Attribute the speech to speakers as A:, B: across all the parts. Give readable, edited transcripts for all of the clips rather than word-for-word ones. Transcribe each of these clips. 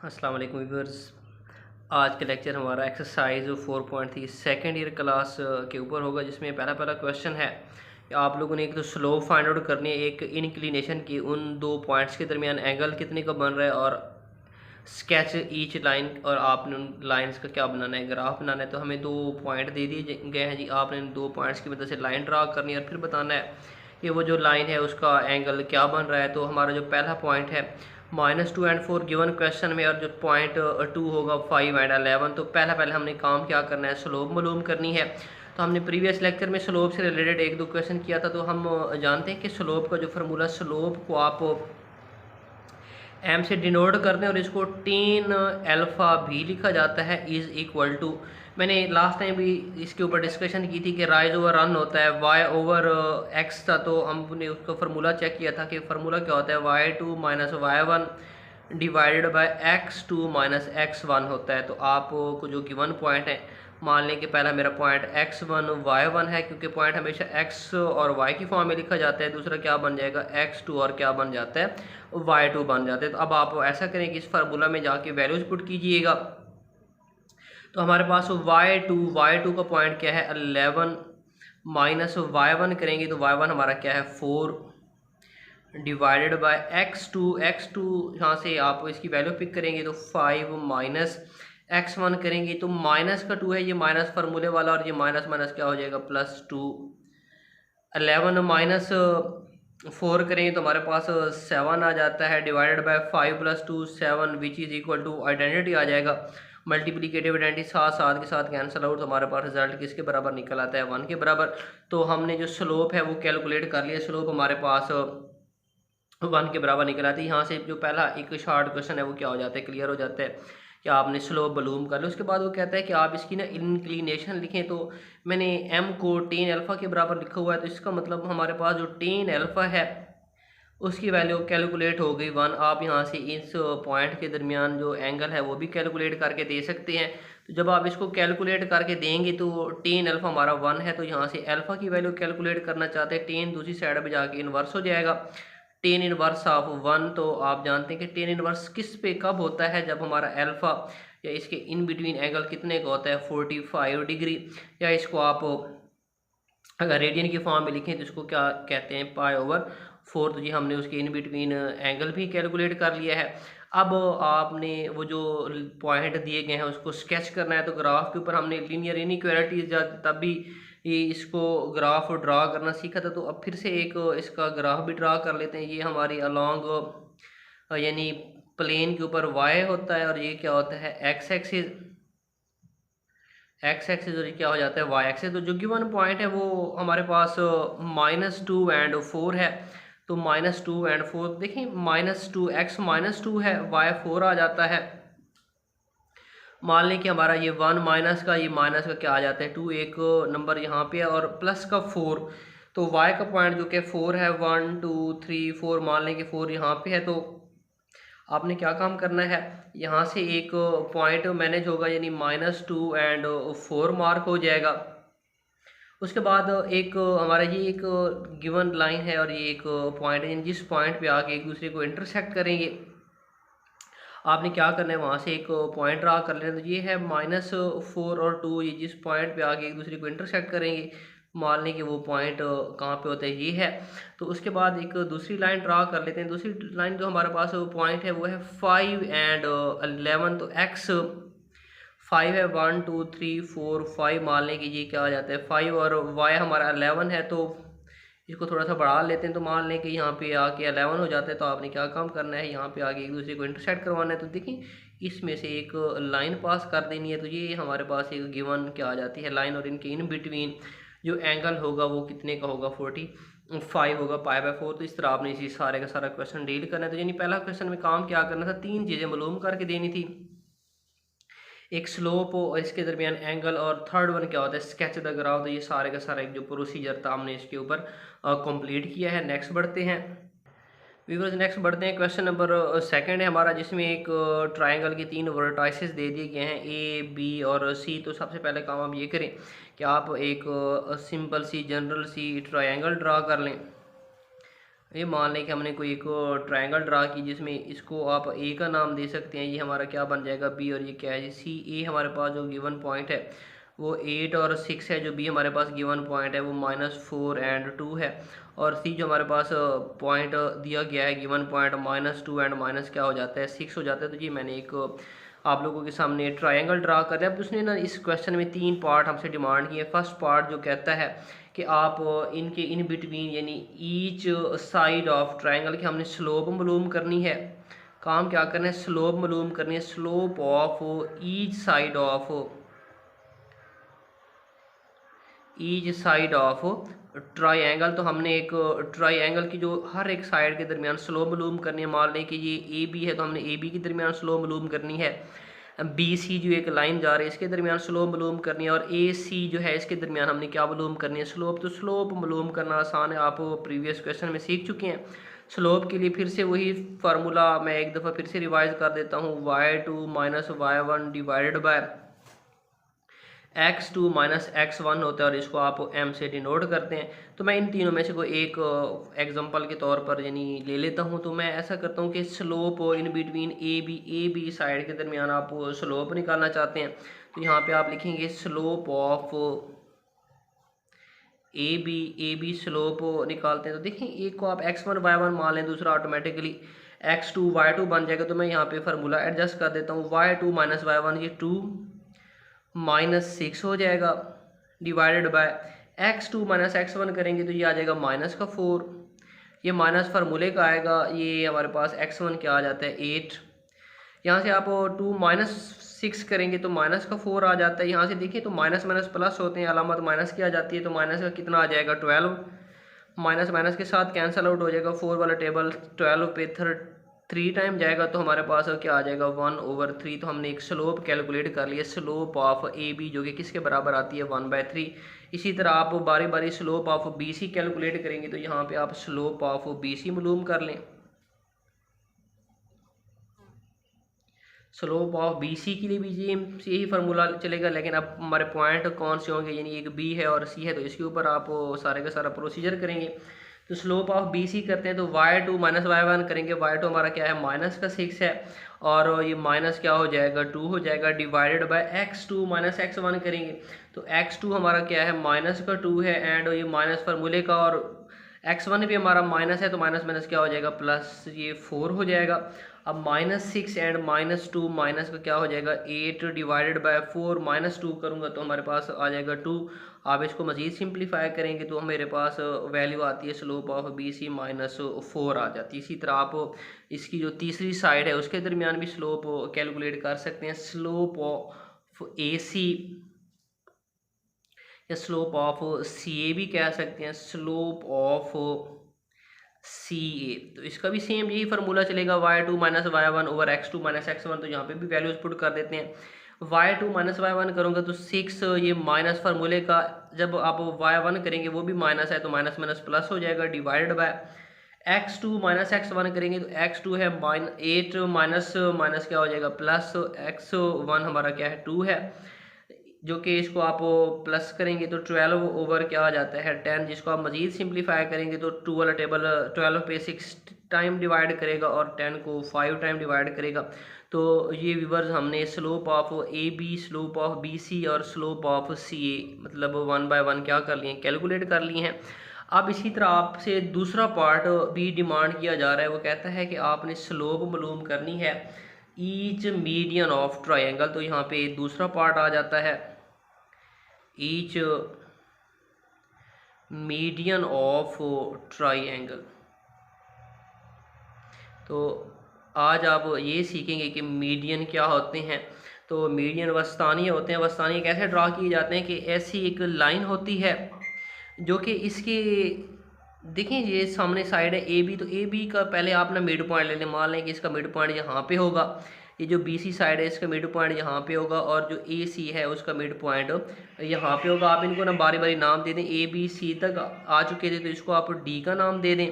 A: अस्सलाम वालेकुम व्यूअर्स। आज का लेक्चर हमारा एक्सरसाइज 4.3 सेकेंड ईयर क्लास के ऊपर होगा, जिसमें पहला क्वेश्चन है कि आप लोगों ने एक तो स्लोप फाइंड आउट करनी है, एक इंक्लिनेशन की, उन दो पॉइंट्स के दरमियान एंगल कितने का बन रहा है और स्केच ईच लाइन, और आपने उन लाइंस का क्या बनाना है, ग्राफ बनाना है। तो हमें दो पॉइंट दे दिए गए हैं जी, आपने दो पॉइंट्स की मदद से लाइन ड्रा करनी है और फिर बताना है कि वो जो लाइन है उसका एंगल क्या बन रहा है। तो हमारा जो पहला पॉइंट है -2 एंड 4 गिवन क्वेश्चन में, और जो पॉइंट 2 होगा 5 एंड 11। तो पहले हमने काम क्या करना है, स्लोप मालूम करनी है। तो हमने प्रीवियस लेक्चर में स्लोप से रिलेटेड एक दो क्वेश्चन किया था। तो हम जानते हैं कि स्लोप का जो फार्मूला, स्लोप को आप एम से डिनोट करते हैं और इसको टेन अल्फ़ा भी लिखा जाता है, इज़ इक्वल टू, मैंने लास्ट टाइम भी इसके ऊपर डिस्कशन की थी कि राइज ओवर रन होता है वाई ओवर एक्स था। तो हमने उसका फार्मूला चेक किया था कि फार्मूला क्या होता है, y2 minus y1 divided by x2 minus x1 होता है। तो आपको जो गिवन पॉइंट है, मान लें कि पहला मेरा पॉइंट x1 y1 है, क्योंकि पॉइंट हमेशा x और y की फॉर्म में लिखा जाता है। दूसरा क्या बन जाएगा, x2, और क्या बन जाता है, y2 बन जाते हैं। तो अब आप ऐसा करें कि इस फार्मूला में जाके वैल्यूज पुट कीजिएगा। तो हमारे पास y2 का पॉइंट क्या है 11, माइनस y1 करेंगे तो y1 हमारा क्या है 4, डिवाइडेड बाय x2 यहाँ से आप इसकी वैल्यू पिक करेंगे तो 5, माइनस x1 करेंगे तो माइनस का 2 है, ये माइनस फार्मूले वाला, और ये माइनस माइनस क्या हो जाएगा +2। 11 माइनस 4 करेंगे तो हमारे पास 7 आ जाता है, divided by 5 + 2 7, which is equal to identity आ जाएगा, मल्टीप्लिकेटिव आइडेंटिटी साथ साथ के साथ कैंसिल आउट। तो हमारे पास रिजल्ट किसके बराबर निकल आता है, 1 के बराबर। तो हमने जो स्लोप है वो कैलकुलेट कर लिया, स्लोप हमारे पास 1 के बराबर निकल आती है। यहाँ से जो पहला एक शॉर्ट क्वेश्चन है वो क्या हो जाता है, क्लियर हो जाता है कि आपने स्लोप मालूम कर लो। उसके बाद वो कहता है कि आप इसकी ना इंक्लिनेशन लिखें। तो मैंने m को टेन अल्फ़ा के बराबर लिखा हुआ है, तो इसका मतलब हमारे पास जो टेन अल्फ़ा है उसकी वैल्यू कैलकुलेट हो गई 1। आप यहाँ से इस पॉइंट के दरमियान जो एंगल है वो भी कैलकुलेट करके दे सकते हैं। तो जब आप इसको कैलकुलेट करके देंगे तो टेन अल्फ़ा हमारा 1 है, तो यहाँ से अल्फ़ा की वैल्यू कैलकुलेट करना चाहते हैं, टेन दूसरी साइड पर जाके इन्वर्स हो जाएगा, टेन इनवर्स ऑफ 1। तो आप जानते हैं कि टेन इनवर्स किस पे कब होता है, जब हमारा अल्फ़ा या इसके इन बिटवीन एंगल कितने का होता है 45 डिग्री, या इसको आप अगर रेडियन की फॉर्म में लिखें तो इसको क्या कहते हैं, π/4। तो जी हमने उसके इन बिटवीन एंगल भी कैलकुलेट कर लिया है। अब आपने वो जो पॉइंट दिए गए हैं उसको स्केच करना है। तो ग्राफ के ऊपर हमने लीनियर इनइक्वालिटीज तब भी ये इसको ग्राफ ड्रा करना सीखा था। तो अब फिर से एक इसका ग्राफ भी ड्रा कर लेते हैं। ये हमारी अलॉन्ग यानी प्लेन के ऊपर वाई होता है, और ये क्या होता है एक्स एक्सिस, और ये क्या हो जाता है वाई एक्सिस। तो जो गिवन पॉइंट है वो हमारे पास -2 एंड 4 है। तो -2 एंड 4 देखिए, -2 x -2 है, y 4 आ जाता है। मान लें कि हमारा ये 1 माइनस का, ये माइनस का क्या आ जाता है 2, एक नंबर यहाँ पे है, और प्लस का 4। तो y का पॉइंट जो कि 4 है, 1 2 3 4, मान लें कि 4 यहाँ पे है। तो आपने क्या काम करना है, यहाँ से एक पॉइंट मैनेज होगा, यानी -2 एंड 4 मार्क हो जाएगा। उसके बाद एक हमारा ये एक गिवन लाइन है और ये एक पॉइंट है, जिस पॉइंट पे आके एक दूसरे को इंटरसेक्ट करेंगे। आपने क्या करना है, वहाँ से एक पॉइंट ड्रा कर लेना। तो ये है -4 और 2, ये जिस पॉइंट पे आके एक दूसरे को इंटरसेक्ट करेंगे, मान लें कि वो पॉइंट कहाँ पे होता है, ये है। तो उसके बाद एक दूसरी लाइन ड्रा कर लेते हैं। दूसरी लाइन जो हमारे पास पॉइंट है वो है 5 एंड 11। तो x 5 है, 1 2 3 4 5, मान लें कि ये क्या आ जाता है 5, और y हमारा 11 है। तो इसको थोड़ा सा बढ़ा लेते हैं। तो मान लें कि यहाँ पे आके 11 हो जाता है। तो आपने क्या काम करना है, यहाँ पे आके एक दूसरे को इंटरसेक्ट करवाना है। तो देखिए इसमें से एक लाइन पास कर देनी है। तो ये हमारे पास एक गिवन क्या आ जाती है लाइन, और इनके इन बिटवीन जो एंगल होगा वो कितने का होगा 45 होगा, π/4। तो इस तरह आपने इसी सारे का सारा क्वेश्चन डील करना है। तो यानी पहला क्वेश्चन में काम क्या करना था, तीन चीज़ें मालूम करके देनी थी, एक स्लोप और इसके दरमियान एंगल, और थर्ड वन क्या होता है स्केच द ग्राफ। तो ये सारे का सारा एक जो प्रोसीजर था हमने इसके ऊपर कंप्लीट किया है। नेक्स्ट बढ़ते हैं व्यूअर्स, नेक्स्ट बढ़ते हैं। क्वेश्चन नंबर सेकंड है हमारा, जिसमें एक ट्रायंगल के तीन वर्टाइसेस दे दिए गए हैं, ए बी और सी। तो सबसे पहले काम हम ये करें कि आप एक सिंपल सी जनरल सी ट्रायंगल ड्रा कर लें। ये मान लें कि हमने कोई एक ट्रायंगल ड्रा की जिसमें इसको आप ए का नाम दे सकते हैं, ये हमारा क्या बन जाएगा बी, और ये क्या है सी। ए हमारे पास जो गिवन पॉइंट है वो 8 और 6 है, जो बी हमारे पास गिवन पॉइंट है वो -4 एंड 2 है, और सी जो हमारे पास पॉइंट दिया गया है गिवन पॉइंट -2 एंड माइनस क्या हो जाता है 6 हो जाता है। तो जी मैंने एक आप लोगों के सामने ट्रायंगल ड्रा कर रहे हैं। अब उसने ना इस क्वेश्चन में 3 पार्ट हमसे डिमांड किए। फर्स्ट पार्ट जो कहता है कि आप इनके इन बिटवीन यानी ईच साइड ऑफ ट्रायंगल की हमने स्लोप मालूम करनी है। काम क्या करना है, स्लोप मालूम करनी है, slope of each side of triangle. तो हमने एक ट्रायंगल की जो हर एक साइड के दरमियान स्लोप मालूम करनी है। मान लें कि ये ए बी है तो हमने ए बी के दरमियान स्लोप मालूम करनी है। बी सी जो एक लाइन जा रही है इसके दरमियान स्लोप मालूम करनी है, और ए सी जो है इसके दरमियान हमने क्या मालूम करनी है, स्लोप। तो स्लोप मालूम करना आसान है, आप प्रीवियस क्वेश्चन में सीख चुके हैं। स्लोप के लिए फिर से वही फार्मूला मैं एक दफ़ा फिर से रिवाइज कर देता हूँ, y2 - y1 divided by x2 - x1 होता है, और इसको आप m से डिनोट करते हैं। तो मैं इन तीनों में से कोई एक एग्जांपल के तौर पर यानी ले लेता हूं। तो मैं ऐसा करता हूं कि slope in between A B side के दरमियान आप स्लोप निकालना चाहते हैं, तो यहाँ पे आप लिखेंगे slope of A B slope निकालते हैं। तो देखिए एक को आप x1 y1 मान लें, दूसरा ऑटोमेटिकली x2 y2 बन जाएगा। तो मैं यहाँ पे फार्मूला एडजस्ट कर देता हूँ, y2 - y1 ये 2 -6 हो जाएगा, डिवाइडेड बाय x2 - x1 करेंगे तो ये आ जाएगा -4। ये माइनस फार्मूले का आएगा, ये हमारे पास x1 क्या आ जाता है 8। यहाँ से आप 2 -6 करेंगे तो -4 आ जाता है। यहाँ से देखिए तो माइनस माइनस प्लस होते हैं, अलामत माइनस की आ जाती है, तो माइनस का कितना आ जाएगा 12। माइनस माइनस के साथ कैंसिल आउट हो जाएगा, 4 वाला टेबल 12 पे 3 टाइम जाएगा, तो हमारे पास क्या आ जाएगा 1/3। तो हमने एक स्लोप कैलकुलेट कर लिया, स्लोप ऑफ ए बी जो कि किसके बराबर आती है 1/3। इसी तरह आप बारी बारी slope of B C calculate करेंगे, तो यहाँ पे आप स्लोप ऑफ बी सी मालूम कर लें। स्लोप ऑफ बी सी के लिए भी यही फार्मूला चलेगा, लेकिन अब हमारे पॉइंट कौन से होंगे, यानी एक बी है और सी है, तो इसके ऊपर आप सारे का सारा प्रोसीजर करेंगे। तो स्लोप ऑफ बी सी करते हैं तो y2 - y1 करेंगे। y2 हमारा क्या है -6 है, और ये माइनस क्या हो जाएगा 2 हो जाएगा, डिवाइडेड बाय x2 - x1 करेंगे। तो x2 हमारा क्या है -2 है, एंड ये माइनस फार्मूले का, और x1 भी हमारा माइनस है, तो माइनस माइनस क्या हो जाएगा प्लस, ये 4 हो जाएगा। अब -6 एंड -2 माइनस का क्या हो जाएगा 8 डिवाइडेड बाय 4 -2 करूँगा तो हमारे पास आ जाएगा 2। आप इसको मज़ीद सिंप्लीफाई करेंगे तो मेरे पास वैल्यू आती है स्लोप ऑफ बी सी -4 आ जाती है। इसी तरह आप इसकी जो तीसरी साइड है उसके दरमियान भी स्लोप कैलकुलेट कर सकते हैं, स्लोप ऑफ ए सी या स्लोप ऑफ सी ए भी कह सकते हैं, स्लोप ऑफ सी ए। तो इसका भी सेम यही फार्मूला चलेगा, y2 - y1 over x2 - x1। तो यहाँ पे भी वैल्यूज पुट कर देते हैं। y2 - y1 करूँगा तो 6, ये माइनस फार्मूले का, जब आप y1 करेंगे वो भी माइनस है, तो माइनस माइनस प्लस हो जाएगा, डिवाइडेड बाय x2 - x1 करेंगे तो x2 है 8 माइनस माइनस क्या हो जाएगा प्लस, x1 हमारा क्या है 2 है, जो कि इसको आप प्लस करेंगे तो 12 ओवर क्या आ जाता है 10, जिसको आप मज़ीद सिंप्लीफाई करेंगे तो 2 वाला टेबल 12 पे 6 टाइम डिवाइड करेगा और 10 को 5 टाइम डिवाइड करेगा। तो ये व्यूअर्स हमने slope of A B, slope of B C और स्लोप ऑफ सी ए मतलब 1 बाय 1 क्या कर लिए हैं, कैलकुलेट कर लिए हैं। अब इसी तरह आपसे दूसरा पार्ट भी डिमांड किया जा रहा है, वो कहता है कि आपने स्लोप मालूम करनी है ईच मीडियन ऑफ ट्रायंगल। तो यहाँ पे दूसरा पार्ट आ जाता है ईच मीडियन ऑफ ट्रायंगल। तो आज आप ये सीखेंगे कि मीडियन क्या होते हैं। तो मीडियन वस्तानी होते हैं। वस्तानी कैसे ड्रा किए जाते हैं कि ऐसी एक लाइन होती है जो कि इसके देखें ये सामने साइड है ए बी, तो ए बी का पहले आप ना मिड पॉइंट ले लें। मान लें कि इसका मिड पॉइंट यहाँ पे होगा, ये जो बी सी साइड है इसका मिड पॉइंट यहाँ पे होगा, और जो ए सी है उसका मिड पॉइंट यहाँ पे होगा। आप इनको ना बारी बारी नाम दे दें, ए बी सी तक आ चुके थे तो इसको आप डी का नाम दे दें,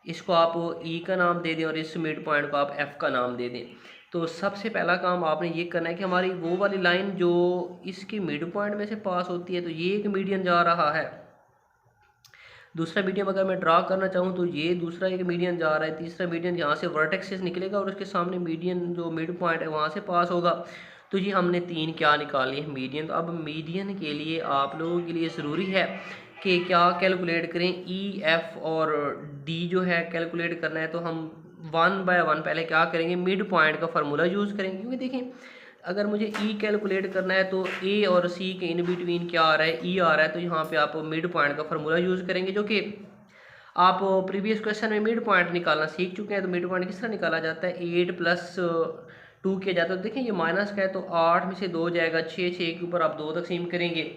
A: इसको आप ई का नाम दे दें, और इस मिड पॉइंट को आप एफ़ का नाम दे दें। तो सबसे पहला काम आपने ये करना है कि हमारी वो वाली लाइन जो इसकी मिड पॉइंट में से पास होती है, तो ये एक मीडियन जा रहा है, दूसरा मीडियम अगर मैं ड्रा करना चाहूँ तो ये दूसरा एक मीडियन जा रहा है, तीसरा मीडियन यहाँ से वर्टेक्स से निकलेगा और उसके सामने मीडियन जो मिड पॉइंट है वहाँ से पास होगा। तो ये हमने 3 क्या निकाली है मीडियन। तो अब मीडियन के लिए आप लोगों के लिए ज़रूरी है कि क्या कैलकुलेट करें, ई एफ और डी जो है कैलकुलेट करना है। तो हम 1 बाय 1 पहले क्या करेंगे, मिड पॉइंट का फार्मूला यूज़ करेंगे, क्योंकि देखें अगर मुझे ई कैलकुलेट करना है तो ए और सी के इन बिटवीन क्या आ रहा है, ई आ रहा है। तो यहाँ पे आप मिड पॉइंट का फार्मूला यूज़ करेंगे, जो कि आप प्रीवियस क्वेश्चन में मिड पॉइंट निकालना सीख चुके हैं। तो मिड पॉइंट किस तरह निकाला जाता है, 8 + 2 किया जाता है। तो देखें ये माइनस का है तो 8 में से 2 जाएगा 6, 6 के ऊपर आप 2 तकसीम करेंगे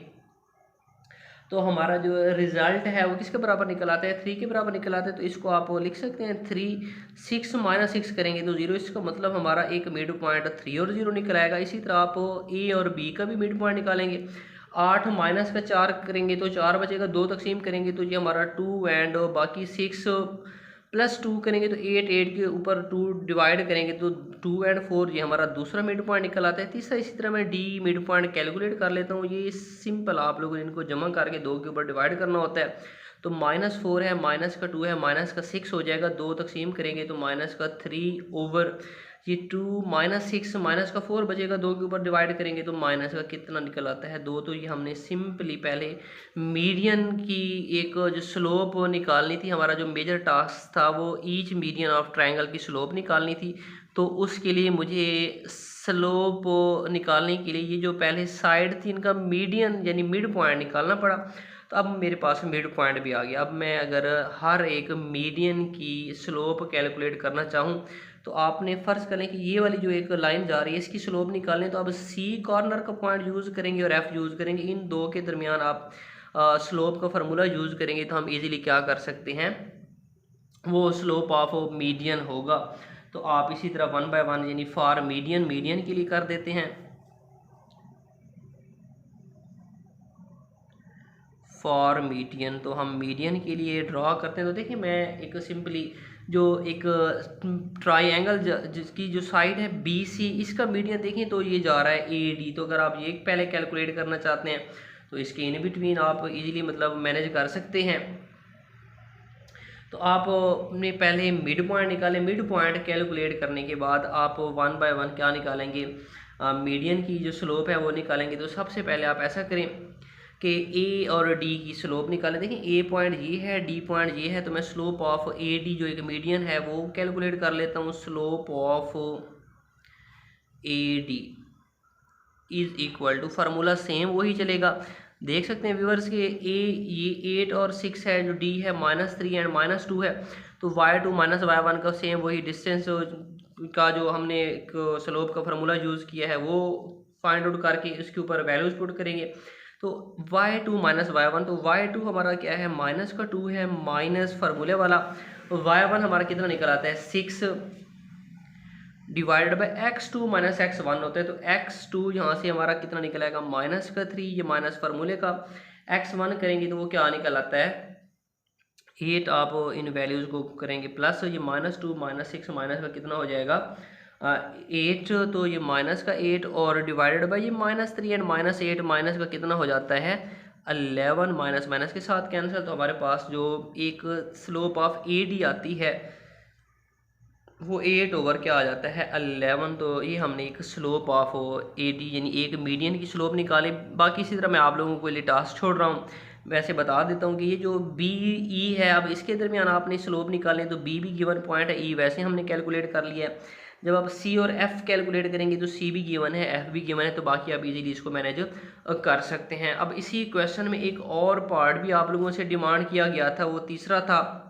A: तो हमारा जो रिज़ल्ट है वो किसके बराबर निकल आता है, 3 के बराबर निकल आता है। तो इसको आप लिख सकते हैं 3, 6 - 6 करेंगे तो 0। इसका मतलब हमारा एक मिड पॉइंट 3 और 0 निकल आएगा। इसी तरह आप ए और बी का भी मिड पॉइंट निकालेंगे। 8 - का 4 करेंगे तो 4 बचेगा, 2 तकसीम करेंगे तो ये हमारा 2 एंड बाकी 6 + 2 करेंगे तो 8, 8 के ऊपर 2 डिवाइड करेंगे तो 2 एंड 4 ये हमारा दूसरा मिड पॉइंट निकल आता है। तीसरा इसी तरह मैं डी मिड पॉइंट कैलकुलेट कर लेता हूँ। ये सिंपल, आप लोगों ने इनको जमा करके 2 के ऊपर डिवाइड करना होता है। तो -4 है, माइनस का 2 है, माइनस का 6 हो जाएगा, 2 तकसीम करेंगे तो माइनस का 3 ओवर ये 2 -6 माइनस का 4 बचेगा, 2 के ऊपर डिवाइड करेंगे तो माइनस का कितना निकल आता है, 2। तो ये हमने सिंपली पहले मीडियन की एक जो स्लोप निकालनी थी, हमारा जो मेजर टास्क था वो ईच मीडियन ऑफ ट्रायंगल की स्लोप निकालनी थी। तो उसके लिए मुझे स्लोप निकालने के लिए ये जो पहले साइड थी इनका मीडियन यानी मिड पॉइंट निकालना पड़ा। तो अब मेरे पास मिड पॉइंट भी आ गया। अब मैं अगर हर एक मीडियन की स्लोप कैलकुलेट करना चाहूँ तो आपने फ़र्ज़ करें कि ये वाली जो एक लाइन जा रही है इसकी स्लोप निकालने, तो अब सी कॉर्नर का पॉइंट यूज़ करेंगे और एफ़ यूज़ करेंगे। इन दो के दरमियान आप स्लोप का फार्मूला यूज़ करेंगे तो हम इजीली क्या कर सकते हैं, वो स्लोप ऑफ मीडियन होगा। तो आप इसी तरह 1 बाय 1 यानी फॉर मीडियन के लिए कर देते हैं। फॉर मीडियन तो हम मीडियन के लिए ड्रॉ करते हैं। तो देखिए मैं एक सिंपली जो एक ट्राइंगल जिसकी जो साइड है BC, इसका मीडियन देखें तो ये जा रहा है AD। तो अगर आप ये पहले कैलकुलेट करना चाहते हैं तो इसके इन बिटवीन आप इजीली मतलब मैनेज कर सकते हैं। तो आपने पहले मिड पॉइंट निकाले, मिड पॉइंट कैलकुलेट करने के बाद आप 1 बाय 1 क्या निकालेंगे, मीडियन की जो स्लोप है वो निकालेंगे। तो सबसे पहले आप ऐसा करें कि ए और डी की स्लोप निकालें। देखिए ए पॉइंट ये है, डी पॉइंट ये है, तो मैं स्लोप ऑफ ए डी जो एक मीडियन है वो कैलकुलेट कर लेता हूँ। Slope of A D is equal to, formula same वही चलेगा। देख सकते हैं व्यूअर्स के ये 8 और 6 है, जो डी है -3 एंड -2 है। तो y2 - y1 का सेम वही डिस्टेंस का जो हमने एक स्लोप का फार्मूला यूज़ किया है वो फाइंड आउट करके इसके ऊपर वैल्यूज पुट करेंगे। तो y2 - y1, तो y2 हमारा क्या है, -2 है, माइनस फार्मूले वाला। y1 हमारा कितना निकल आता है 6 डिवाइडेड बाय x2 - x1 होता है। तो x2 यहाँ से हमारा कितना निकल आएगा, -3, ये माइनस फार्मूले का। x1 करेंगे तो वो क्या निकल आता है 8। आप इन वैल्यूज़ को करेंगे प्लस, ये -2 -6 माइनस का कितना हो जाएगा 8। तो ये माइनस का 8 और डिवाइडेड बाय ये -3 एंड -8 माइनस का कितना हो जाता है 11, माइनस माइनस के साथ कैंसिल। तो हमारे पास जो एक स्लोप ऑफ AD आती है वो 8 ओवर क्या आ जाता है 11। तो ये हमने एक स्लोप ऑफ AD यानी एक मीडियन की स्लोप निकाली। बाकी इसी तरह मैं आप लोगों को लिए टास्क छोड़ रहा हूँ, वैसे बता देता हूँ कि ये जो BE है, अब इसके दरमियान आपने स्लोप निकालें तो B भी गिवन पॉइंट है, E वैसे हमने कैलकुलेट कर लिया है। जब आप C और F कैलकुलेट करेंगे तो C भी गिवन है, F भी गिवन है, तो बाकी आप इजीली इसको मैनेज कर सकते हैं। अब इसी क्वेश्चन में एक और पार्ट भी आप लोगों से डिमांड किया गया था, वो तीसरा था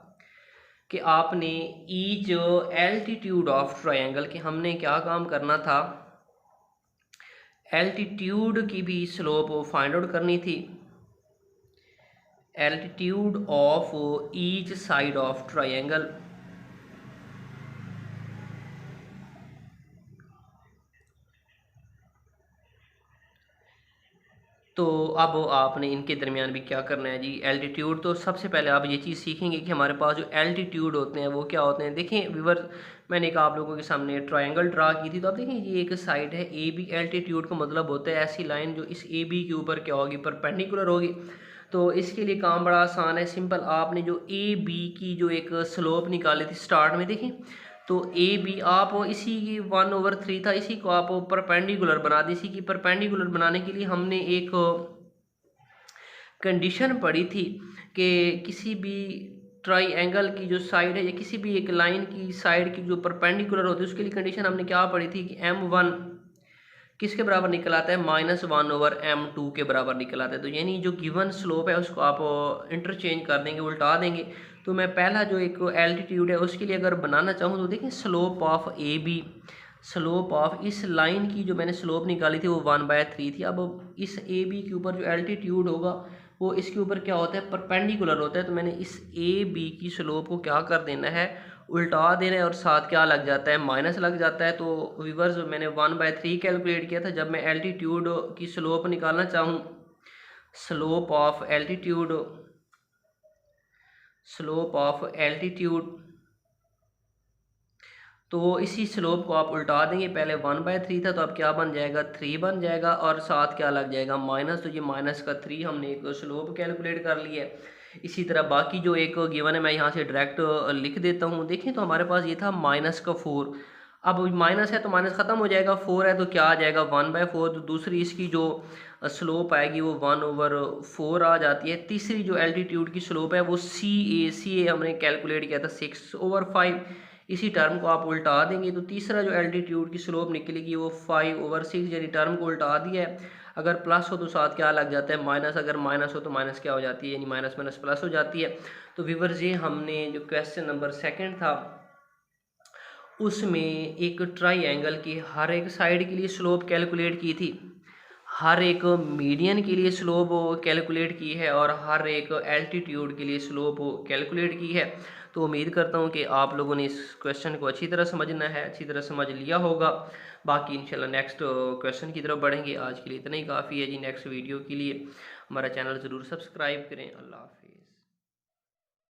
A: कि आपने ईच एल्टीट्यूड ऑफ ट्रायंगल के हमने क्या काम करना था, एल्टीट्यूड की भी स्लोप फाइंड आउट करनी थी। Altitude of each side of triangle. तो अब आपने इनके दरमियान भी क्या करना है जी, एल्टीट्यूड। तो सबसे पहले आप ये चीज़ सीखेंगे कि हमारे पास जो एल्टीट्यूड होते हैं वो क्या होते हैं। देखें व्यूअर्स, मैंने एक आप लोगों के सामने ट्रायंगल ड्रा की थी, तो आप देखें ये एक साइड है AB। एल्टीट्यूड का मतलब होता है ऐसी लाइन जो इस AB के ऊपर क्या होगी, परपेंडिकुलर होगी। तो इसके लिए काम बड़ा आसान है, सिंपल। आपने जो ए बी की जो एक स्लोप निकाली थी स्टार्ट में, देखें तो ए बी आप इसी की 1/3 था, इसी को आप परपेंडिकुलर बना दी। इसी की परपेंडिकुलर बनाने के लिए हमने एक कंडीशन पढ़ी थी कि किसी भी ट्राई की जो साइड है या किसी भी एक लाइन की साइड की जो परपेंडिकुलर होती है उसके लिए कंडीशन हमने क्या पढ़ी थी कि m1 किसके बराबर निकल आता है, -1/m2 के बराबर निकल आता है। तो यानी जो गिवन स्लोप है उसको आप इंटरचेंज कर देंगे, उल्टा देंगे। तो मैं पहला जो एक एल्टीट्यूड है उसके लिए अगर बनाना चाहूँ तो देखें slope of A B, slope of इस लाइन की जो मैंने स्लोप निकाली थी वो 1/3 थी। अब इस ए बी के ऊपर जो एल्टीट्यूड होगा वो इसके ऊपर क्या होता है, परपेंडिकुलर होता है। तो मैंने इस ए बी की स्लोप को क्या कर देना है, उल्टा देना है, और साथ क्या लग जाता है, माइनस लग जाता है। तो व्यूअर्स मैंने 1/3 कैलकुलेट किया था। जब मैं एल्टीट्यूड की स्लोप निकालना चाहूँ, slope of altitude, slope of altitude, तो इसी स्लोप को आप उल्टा देंगे। पहले 1/3 था तो अब क्या बन जाएगा, 3 बन जाएगा, और साथ क्या लग जाएगा, माइनस। तो ये -3 हमने एक स्लोप कैलकुलेट कर लिया है। इसी तरह बाकी जो एक गिवन है मैं यहाँ से डायरेक्ट लिख देता हूँ। देखें तो हमारे पास ये था -4। अब माइनस है तो माइनस ख़त्म हो जाएगा, 4 है तो क्या आ जाएगा, 1/4। तो दूसरी इसकी जो स्लोप आएगी वो 1/4 आ जाती है। तीसरी जो एल्टीट्यूड की स्लोप है वो सी ए हमने कैलकुलेट किया था 6/5। इसी टर्म को आप उल्टा देंगे तो तीसरा जो एल्टीट्यूड की स्लोप निकलेगी वो 5/6, यानी टर्म को उल्टा दिया है। अगर प्लस हो तो साथ क्या लग जाता है, माइनस। अगर माइनस हो तो माइनस क्या हो जाती है, यानी माइनस माइनस प्लस हो जाती है। तो व्यूअर्स ये हमने जो क्वेश्चन नंबर 2 था उसमें एक ट्राइंगल की हर एक साइड के लिए स्लोप कैलकुलेट की थी, हर एक मीडियन के लिए स्लोप कैलकुलेट की है, और हर एक एल्टीट्यूड के लिए स्लोप कैलकुलेट की है। तो उम्मीद करता हूँ कि आप लोगों ने इस क्वेश्चन को अच्छी तरह समझना है, अच्छी तरह समझ लिया होगा। बाकी इंशाल्लाह नेक्स्ट क्वेश्चन की तरफ बढ़ेंगे। आज के लिए इतना ही काफ़ी है जी। नेक्स्ट वीडियो के लिए हमारा चैनल ज़रूर सब्सक्राइब करें। अल्लाह हाफिज़।